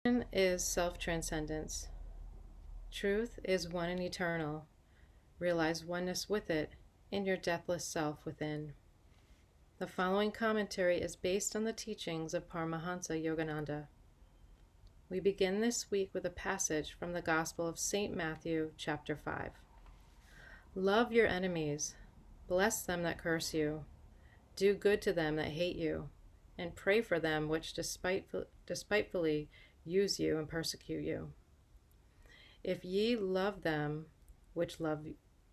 Is self-transcendence. Truth is one and eternal. Realize oneness with it in your deathless self within. The following commentary is based on the teachings of Paramhansa Yogananda. We begin this week with a passage from the Gospel of St. Matthew, chapter 5. Love your enemies, bless them that curse you, do good to them that hate you, and pray for them which despitefully use you and persecute you. If ye love them which love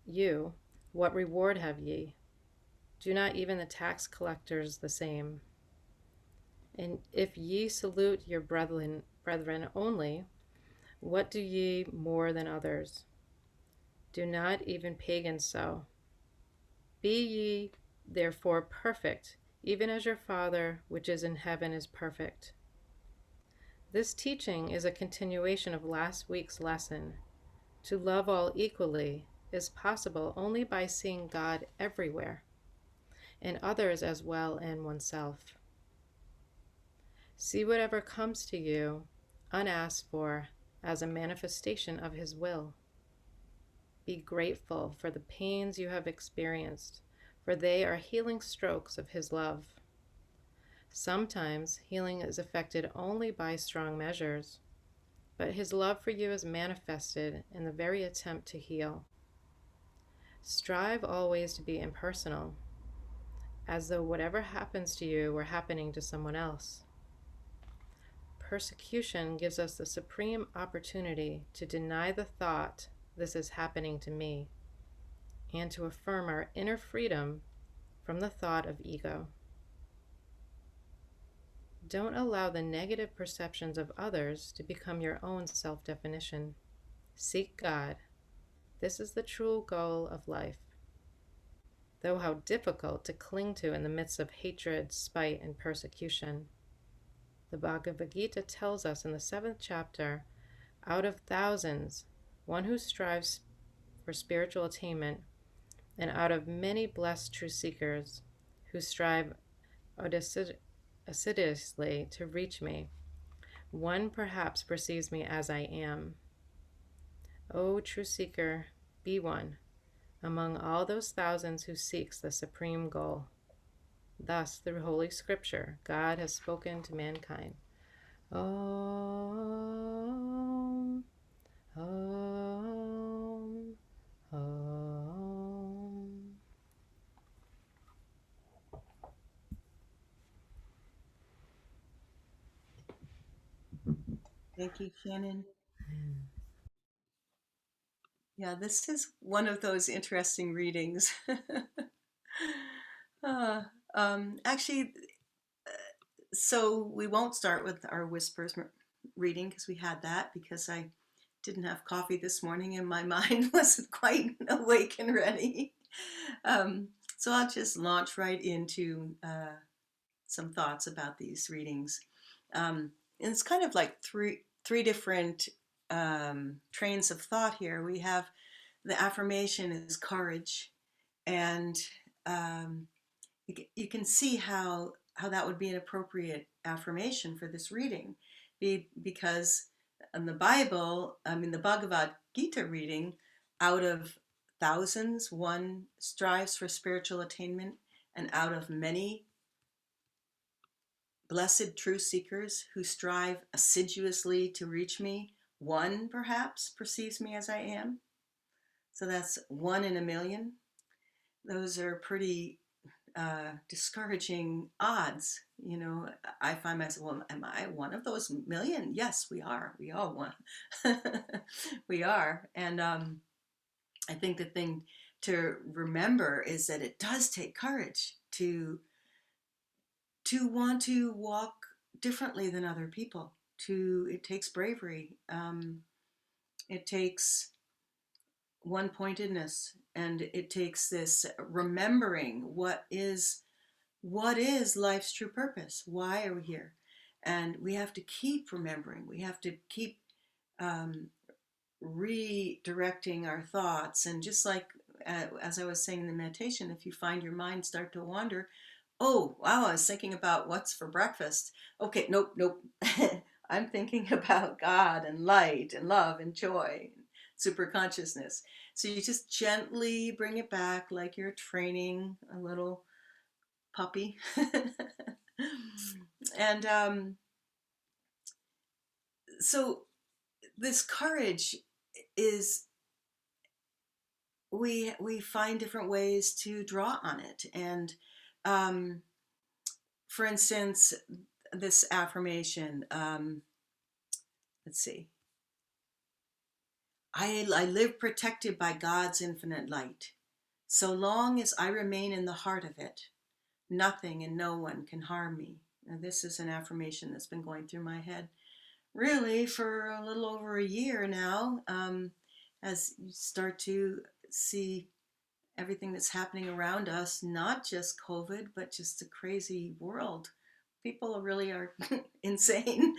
you, what reward have ye? Do not even the tax collectors the same? And if ye salute your brethren only, what do ye more than others? Do not even pagans so? Be ye therefore perfect, even as your Father which is in heaven is perfect. This teaching is a continuation of last week's lesson. To love all equally is possible only by seeing God everywhere, and others as well and oneself. See whatever comes to you unasked for as a manifestation of His will. Be grateful for the pains you have experienced, for they are healing strokes of His love. Sometimes healing is effected only by strong measures, but His love for you is manifested in the very attempt to heal. Strive always to be impersonal, as though whatever happens to you were happening to someone else. Persecution gives us the supreme opportunity to deny the thought, "This is happening to me," and to affirm our inner freedom from the thought of ego. Don't allow the negative perceptions of others to become your own self-definition. Seek God. This is the true goal of life, though how difficult to cling to in the midst of hatred, spite, and persecution. The Bhagavad Gita tells us in the 7th chapter, out of thousands, one who strives for spiritual attainment, and out of many blessed true seekers who strive assiduously to reach me, one perhaps perceives me as I am. O true seeker, be one among all those thousands who seeks the supreme goal. Thus, through Holy Scripture, God has spoken to mankind. Om, Om, Om. Thank you, Shannon. Yeah, this is one of those interesting readings. uh, actually, so we won't start with our whispers reading because we had that because I didn't have coffee this morning and my mind wasn't quite awake and ready. So I'll just launch right into some thoughts about these readings. And it's kind of like three different trains of thought here. We have the affirmation is courage, and you can see how that would be an appropriate affirmation for this reading, because in the Bible, the Bhagavad Gita reading, out of thousands, one strives for spiritual attainment, and out of many blessed true seekers who strive assiduously to reach me, one perhaps perceives me as I am. So that's 1 in a million. Those are pretty discouraging odds. I find myself, well, am I one of those million? Yes, we are. We all one. We are. And I think the thing to remember is that it does take courage to want to walk differently than other people. It takes bravery. It takes one-pointedness, and it takes this remembering what is life's true purpose. Why are we here? And we have to keep remembering. We have to keep redirecting our thoughts. And just like as I was saying in the meditation, if you find your mind start to wander, oh wow, I was thinking about what's for breakfast. Okay, nope. I'm thinking about God and light and love and joy, and super consciousness. So you just gently bring it back like you're training a little puppy. And so this courage is, we find different ways to draw on it. And um, for instance, this affirmation, let's see, I live protected by God's infinite light. So long as I remain in the heart of it, nothing and no one can harm me. Now, this is an affirmation that's been going through my head really for a little over a year now, as you start to see everything that's happening around us, not just COVID, but just the crazy world. People really are insane.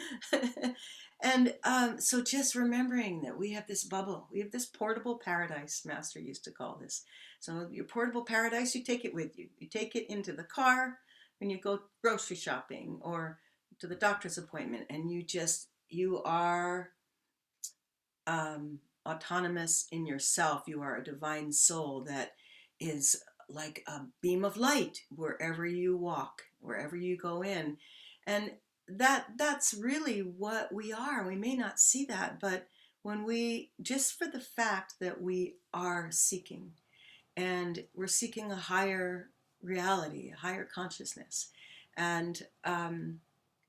And so just remembering that we have this bubble, we have this portable paradise, Master used to call this. So your portable paradise, you take it with you. You take it into the car when you go grocery shopping or to the doctor's appointment, and you are autonomous in yourself. You are a divine soul that is like a beam of light wherever you walk, wherever you go in. And that's really what we are. We may not see that, but when we, just for the fact that we are seeking, and we're seeking a higher reality, a higher consciousness. And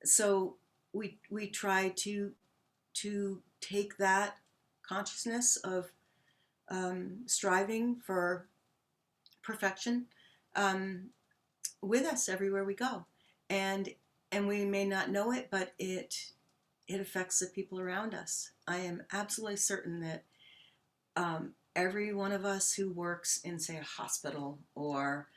so we try to take that consciousness of striving for perfection um, with us everywhere we go, and we may not know it, but it affects the people around us. I am absolutely certain that every one of us who works in, say, a hospital or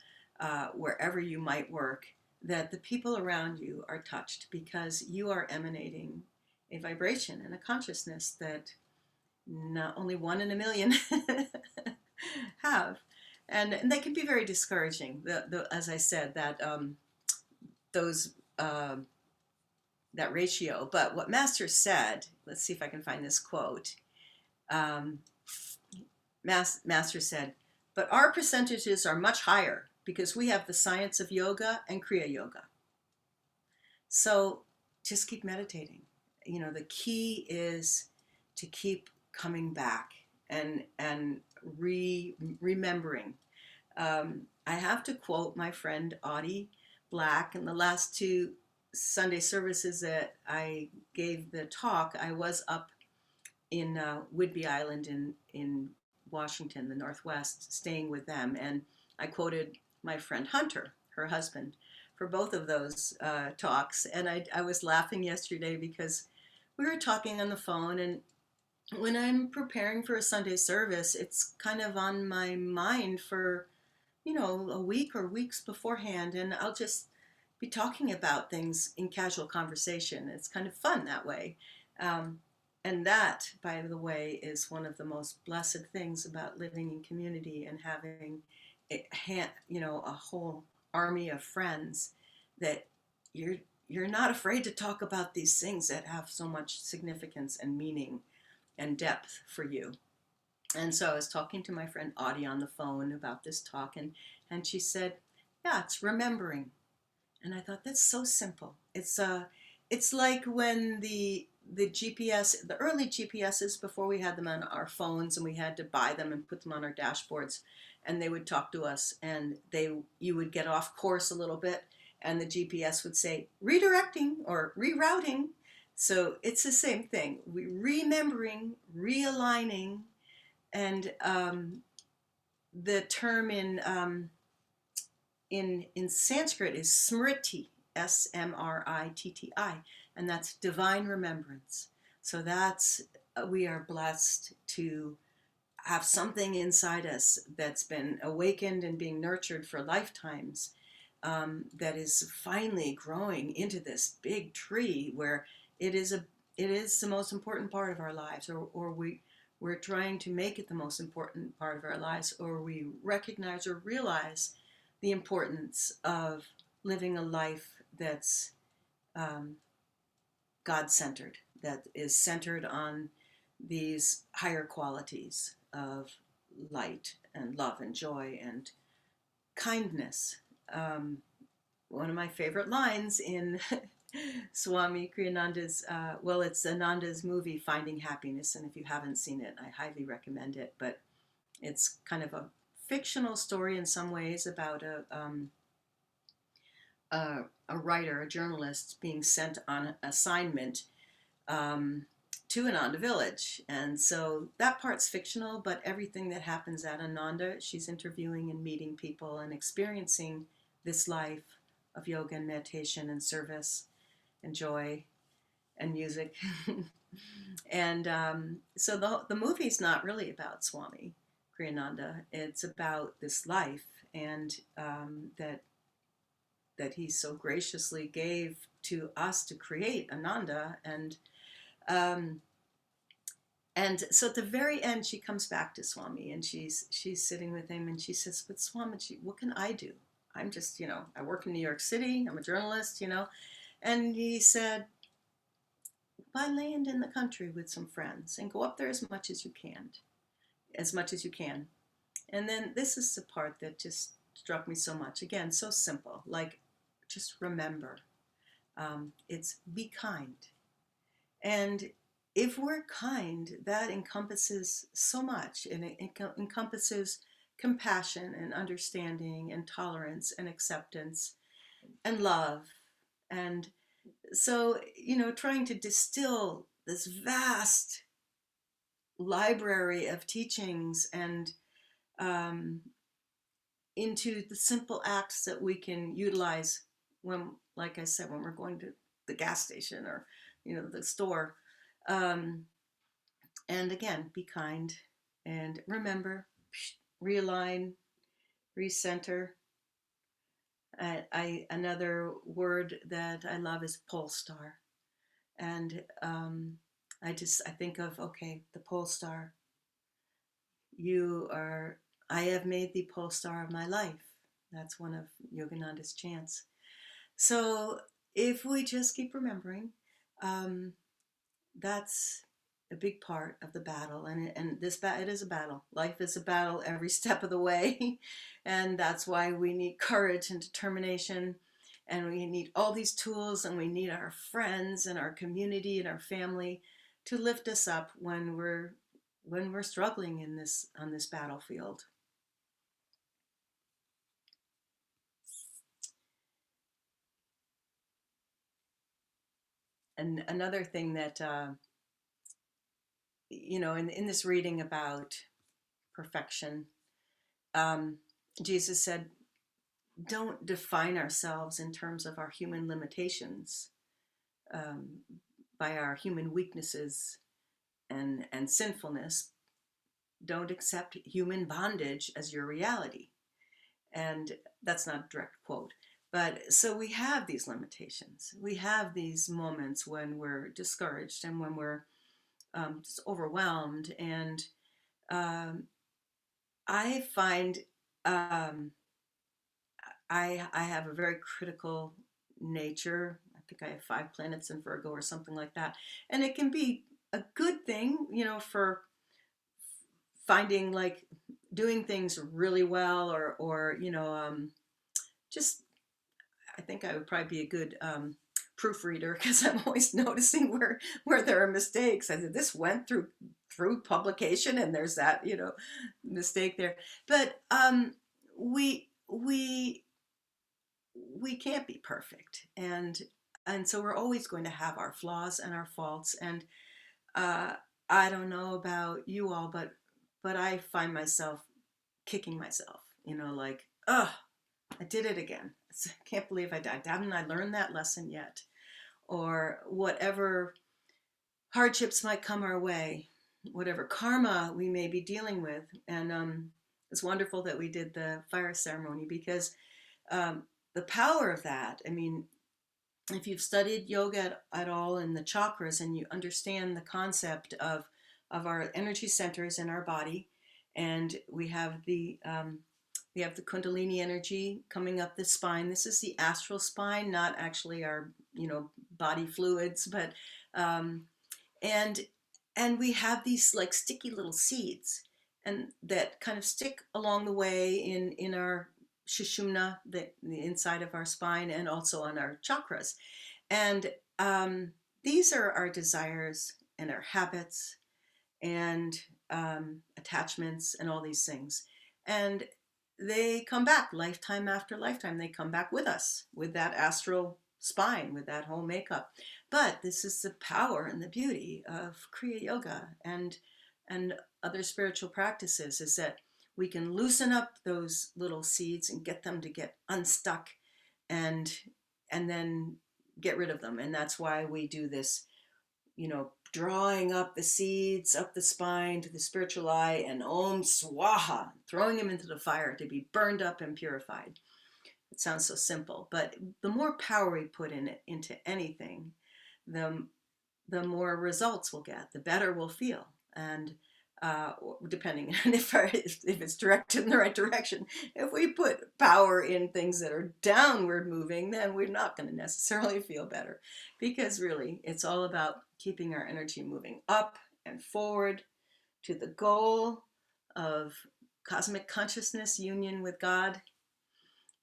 wherever you might work, that the people around you are touched because you are emanating a vibration and a consciousness that not only one in a million have. And they can be very discouraging. As I said, that those that ratio. But what Master said, let's see if I can find this quote. Master said, but our percentages are much higher because we have the science of yoga and Kriya Yoga. So just keep meditating. You know, the key is to keep coming back and remembering. I have to quote my friend Audie Black. In the last two Sunday services that I gave the talk, I was up in Whidbey Island in Washington, the Northwest, staying with them. And I quoted my friend Hunter, her husband, for both of those talks. And I was laughing yesterday because we were talking on the phone, and when I'm preparing for a Sunday service, it's kind of on my mind for, a week or weeks beforehand, and I'll just be talking about things in casual conversation. It's kind of fun that way. And that, by the way, is one of the most blessed things about living in community and having a whole army of friends, that you're not afraid to talk about these things that have so much significance and meaning and depth for you. And so I was talking to my friend Audie on the phone about this talk, and she said, yeah, it's remembering. And I thought, that's so simple. It's like when the GPS, the early GPSs, before we had them on our phones and we had to buy them and put them on our dashboards, and they would talk to us, and you would get off course a little bit, and the GPS would say redirecting or rerouting. So it's the same thing. We remembering, realigning, and the term in Sanskrit is smriti, Smritti, and that's divine remembrance. So we are blessed to have something inside us that's been awakened and being nurtured for lifetimes, that is finally growing into this big tree where it is the most important part of our lives, or we're trying to make it the most important part of our lives, or we recognize or realize the importance of living a life that's God-centered, that is centered on these higher qualities of light and love and joy and kindness. Um, One of my favorite lines in Swami Kriyananda's, well, it's Ananda's movie, Finding Happiness, and if you haven't seen it, I highly recommend it, but it's kind of a fictional story in some ways about a writer, a journalist, being sent on assignment to Ananda village. And so that part's fictional, but everything that happens at Ananda, she's interviewing and meeting people and experiencing this life of yoga and meditation and service and joy and music. And so the movie's not really about Swami Kriyananda. It's about this life, and that he so graciously gave to us to create Ananda. Um, and so at the very end, she comes back to Swami, and she's sitting with him, and she says, "But Swamiji, what can I do? I'm just, I work in New York City. I'm a journalist, And he said, buy land in the country with some friends and go up there as much as you can, as much as you can." And then this is the part that just struck me so much. Again, so simple, like just remember, it's be kind. And if we're kind, that encompasses so much, and it encompasses compassion and understanding and tolerance and acceptance and love. And so, trying to distill this vast library of teachings and into the simple acts that we can utilize when, like I said, when we're going to the gas station or, the store. And again, be kind and remember, realign, recenter. Another word that I love is pole star. And I think of, okay, the pole star. I have made the pole star of my life. That's one of Yogananda's chants. So if we just keep remembering, that's a big part of the battle. And it is a battle. Life is a battle every step of the way. And that's why we need courage and determination. And we need all these tools, and we need our friends and our community and our family to lift us up when we're struggling on this battlefield. And another thing that in this reading about perfection, Jesus said, don't define ourselves in terms of our human limitations, by our human weaknesses and sinfulness. Don't accept human bondage as your reality. And that's not a direct quote. But so we have these limitations. We have these moments when we're discouraged and when we're just overwhelmed. And I find I have a very critical nature. I think I have 5 planets in Virgo or something like that. And it can be a good thing, for finding, like, doing things really well, or just, I think I would probably be a good proofreader, because I'm always noticing where there are mistakes. I said, this went through publication, and there's that mistake there. But we can't be perfect, and so we're always going to have our flaws and our faults. And I don't know about you all, but I find myself kicking myself, like, oh, I did it again. I can't believe I died. Haven't I learned that lesson yet? Or whatever hardships might come our way, whatever karma we may be dealing with. And it's wonderful that we did the fire ceremony, because the power of that, I mean, if you've studied yoga at all in the chakras, and you understand the concept of our energy centers in our body, and we have the Kundalini energy coming up the spine. This is the astral spine, not actually our body fluids, but and and we have these like sticky little seeds, and that kind of stick along the way in our shushumna, the inside of our spine, and also on our chakras. And these are our desires and our habits and attachments and all these things. And they come back lifetime after lifetime. They come back with us, with that astral spine, with that whole makeup. But this is the power and the beauty of Kriya Yoga and other spiritual practices, is that we can loosen up those little seeds and get them to get unstuck, and then get rid of them. And that's why we do this, drawing up the seeds up the spine to the spiritual eye, and Om Swaha, throwing them into the fire to be burned up and purified. It sounds so simple, but the more power we put into anything, the more results we'll get, the better we'll feel. And depending on if it's directed in the right direction. If we put power in things that are downward moving, then we're not going to necessarily feel better, because really it's all about keeping our energy moving up and forward to the goal of cosmic consciousness, union with God.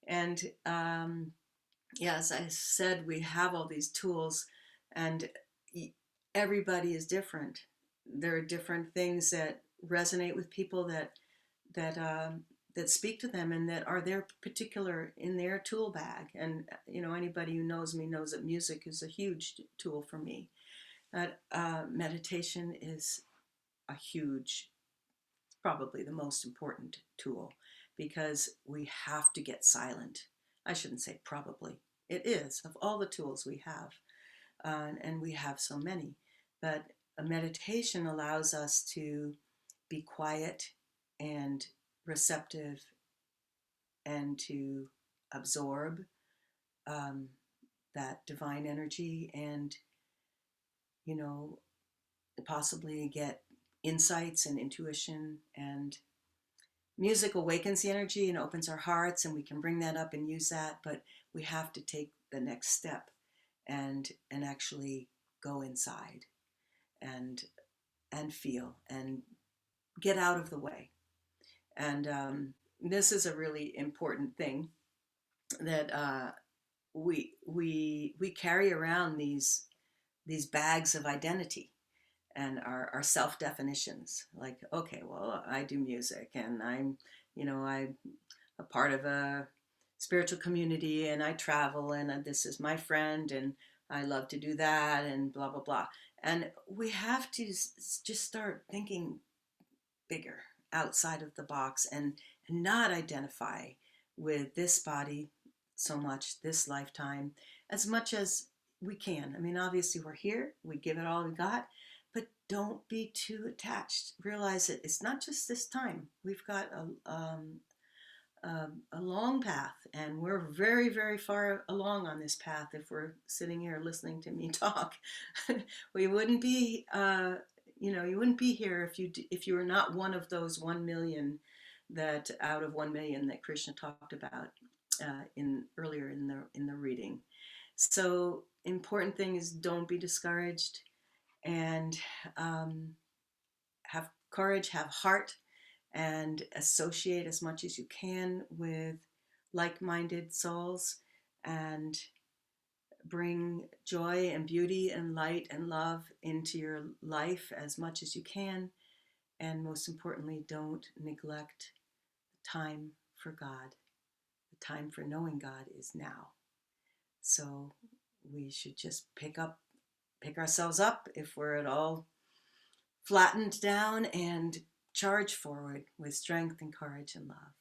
And as I said, we have all these tools, and everybody is different. There are different things that resonate with people, that speak to them, and that are their particular in their tool bag. And anybody who knows me knows that music is a huge tool for me. That meditation is a huge, probably the most important tool, because we have to get silent. I shouldn't say probably. It is, of all the tools we have, and we have so many. But a meditation allows us to be quiet and receptive, and to absorb that divine energy, and possibly get insights and intuition. And music awakens the energy and opens our hearts, and we can bring that up and use that. But we have to take the next step and actually go inside and feel and get out of the way. And this is a really important thing, that we carry around these bags of identity and our self definitions. Like, okay, well, I do music, and I'm a part of a spiritual community, and I travel, and this is my friend, and I love to do that, and blah blah blah. And we have to just start thinking bigger, outside of the box, and not identify with this body so much, this lifetime, as much as we can. I mean, obviously we're here, we give it all we got, but don't be too attached. Realize that it's not just this time. We've got a long path, and we're very, very far along on this path. If we're sitting here listening to me talk, we wouldn't be you wouldn't be here if you were not one of those 1 million, that out of 1 million that Krishna talked about earlier in the reading. So important thing is, don't be discouraged, and have courage, have heart, and associate as much as you can with like-minded souls, and bring joy and beauty and light and love into your life as much as you can. And most importantly, don't neglect time for God. The time for knowing God is now. So we should just pick ourselves up if we're at all flattened down, and charge forward with strength and courage and love.